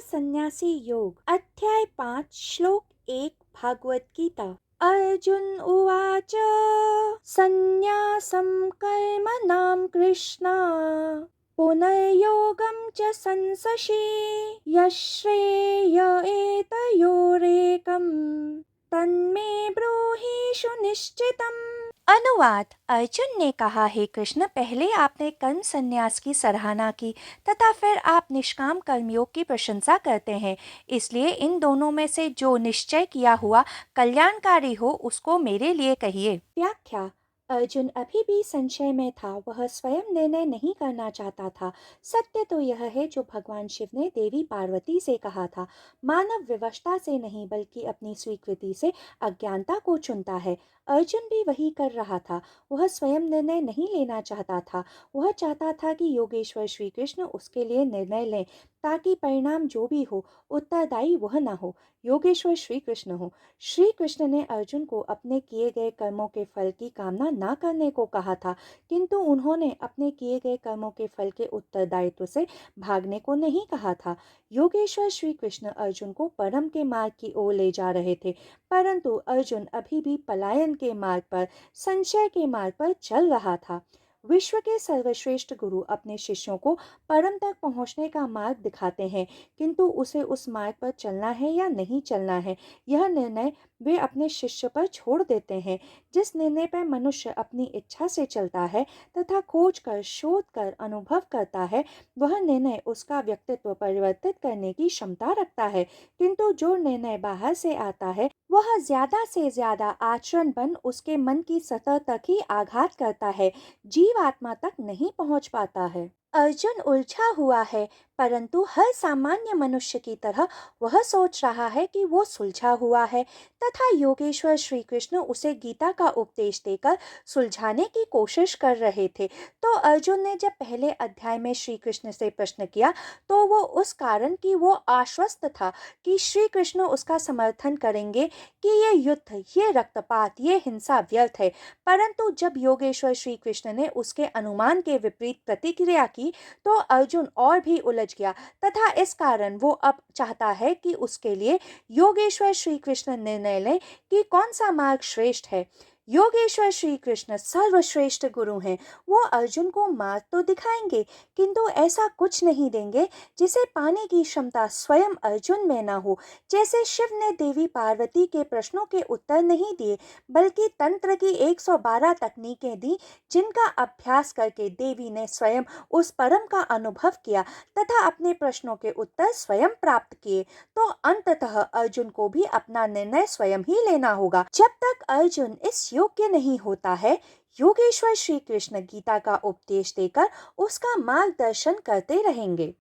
सन्यासी योग अध्याय 5 श्लोक 1 भागवत गीता। अर्जुन उवाच सन्न्यासं कर्मणां कृष्ण पुनर्योगं च संससि यश्रेय एतयोरेकं तन्मे ब्रूहि सुनिश्चितम्। अनुवाद। अर्जुन ने कहा, हे कृष्ण, पहले आपने कर्म संन्यास की सराहना की तथा फिर आप निष्काम कर्मयोग की प्रशंसा करते हैं। इसलिए इन दोनों में से जो निश्चय किया हुआ कल्याणकारी हो उसको मेरे लिए कहिए। व्याख्या। अर्जुन अभी भी संशय में था। वह स्वयं निर्णय नहीं करना चाहता था। सत्य तो यह है जो भगवान शिव ने देवी पार्वती से कहा था, मानव विवशता से नहीं बल्कि अपनी स्वीकृति से अज्ञानता को चुनता है। अर्जुन भी वही कर रहा था। वह स्वयं निर्णय नहीं लेना चाहता था। वह चाहता था कि योगेश्वर श्री कृष्ण उसके लिए निर्णय लें, ताकि परिणाम जो भी हो उत्तरदायी वह न हो, योगेश्वर श्री कृष्ण हो। श्री कृष्ण ने अर्जुन को अपने किए गए कर्मों के फल की कामना न करने को कहा था, किंतु उन्होंने अपने किए गए कर्मों के फल के उत्तरदायित्व से भागने को नहीं कहा था। योगेश्वर श्री कृष्ण अर्जुन को परम के मार्ग की ओर ले जा रहे थे, परंतु अर्जुन अभी भी पलायन के मार्ग पर, संशय के मार्ग पर चल रहा था। विश्व के सर्वश्रेष्ठ गुरु अपने शिष्यों को परम तक पहुंचने का मार्ग दिखाते हैं, किंतु उसे उस मार्ग पर चलना है या नहीं चलना है, यह निर्णय वे अपने शिष्य पर छोड़ देते हैं। जिस निर्णय पर मनुष्य अपनी इच्छा से चलता है तथा खोज कर, शोध कर, अनुभव करता है, वह निर्णय उसका व्यक्तित्व परिवर्तित करने की क्षमता रखता है, किंतु जो निर्णय बाहर से आता है वह ज्यादा से ज्यादा आचरण बन उसके मन की सतह तक ही आघात करता है, जीव आत्मा तक नहीं पहुंच पाता है। अर्जुन उलझा हुआ है, परंतु हर सामान्य मनुष्य की तरह वह सोच रहा है कि वो सुलझा हुआ है, तथा योगेश्वर श्री कृष्ण उसे गीता का उपदेश देकर सुलझाने की कोशिश कर रहे थे। तो अर्जुन ने जब पहले अध्याय में श्री कृष्ण से प्रश्न किया तो वो उस कारण कि वो आश्वस्त था कि श्री कृष्ण उसका समर्थन करेंगे कि ये युद्ध, ये रक्तपात, ये हिंसा व्यर्थ है। परंतु जब योगेश्वर श्री कृष्ण ने उसके अनुमान के विपरीत प्रतिक्रिया की तो अर्जुन और भी उलझ गया, तथा इस कारण वो अब चाहता है कि उसके लिए योगेश्वर श्री कृष्ण निर्णय लें कि कौन सा मार्ग श्रेष्ठ है। योगेश्वर श्री कृष्ण सर्वश्रेष्ठ गुरु हैं। वो अर्जुन को मार्ग तो दिखाएंगे, किंतु ऐसा कुछ नहीं देंगे जिसे पाने की क्षमता स्वयं अर्जुन में न हो। जैसे शिव ने देवी पार्वती के प्रश्नों के उत्तर नहीं दिए, बल्कि तंत्र की 112 तकनीकें दी, जिनका अभ्यास करके देवी ने स्वयं उस परम का अनुभव किया तथा अपने प्रश्नों के उत्तर स्वयं प्राप्त किए, तो अंततः अर्जुन को भी अपना निर्णय स्वयं ही लेना होगा। जब तक अर्जुन इस योग्य नहीं होता है, योगेश्वर श्री कृष्ण गीता का उपदेश देकर उसका मार्गदर्शन करते रहेंगे।